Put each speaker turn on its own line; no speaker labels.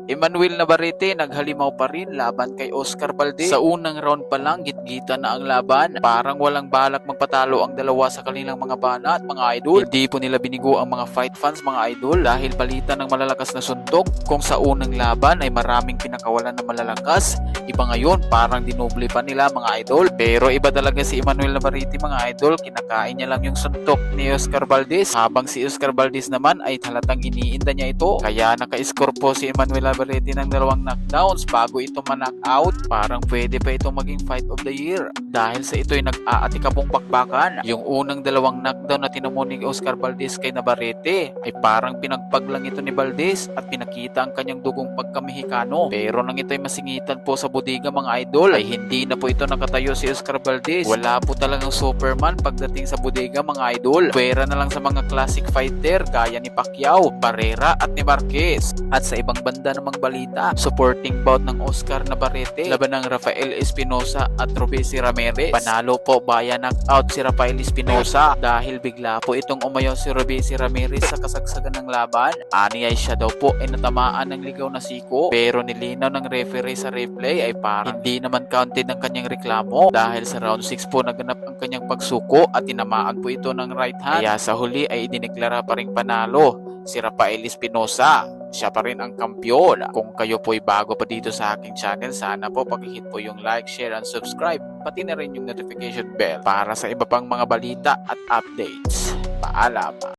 Emmanuel Navarrete naghalimaw pa rin laban kay Oscar Valdez. Sa unang round pa lang gitgita na ang laban. Parang walang balak magpatalo ang dalawa sa kanilang mga banat mga idol. Hindi po nila binigo ang mga fight fans mga idol dahil palitan ng malalakas na suntok. Kung sa unang laban ay maraming pinakawalan ng malalakas, iba ngayon parang dinoble pa nila mga idol. Pero iba talaga si Emmanuel Navarrete mga idol, kinakain niya lang yung suntok ni Oscar Valdez habang si Oscar Valdez naman ay halatang iniinda niya ito. Kaya naka-score po si Emmanuel Navarrete ng 2 knockdowns bago ito ma-knockout. Parang pwede pa itong maging fight of the year dahil sa ito'y nag-aatikabong bakbakan. Yung unang 2 knockdown na tinamo ni Oscar Valdez kay Navarrete ay parang pinagpag lang ito ni Valdez at pinakita ang kanyang dugong pagka-Mexicano. Pero nang ito'y masingitan po sa bodega mga idol ay hindi na po ito nakatayo si Oscar Valdez. Wala po talagang Superman pagdating sa bodega mga idol. Pwera na lang sa mga classic fighter gaya ni Pacquiao, Barrera at ni Marquez. At sa ibang banda namang balita, supporting bout ng Oscar Navarrete laban ng Rafael Espinosa at Robeisy Ramirez. Panalo po via knockout si Rafael Espinosa dahil bigla po itong umayaw si Robeisy Ramirez sa kasagsagan ng laban. Ani ay siya daw po ay natamaan ng ligaw na siko pero nilinaw ng referee sa replay ay parang hindi naman counted ang kanyang reklamo dahil sa round 6 po naganap ang kanyang pagsuko at tinamaan po ito ng right hand. Kaya sa huli ay idineklara pa ring panalo si Rafael Espinosa. Siya pa rin ang kampiyon. Kung kayo po'y bago pa dito sa aking channel, sana po pakihit po yung like, share, and subscribe. Pati na rin yung notification bell para sa iba pang mga balita at updates. Paalam!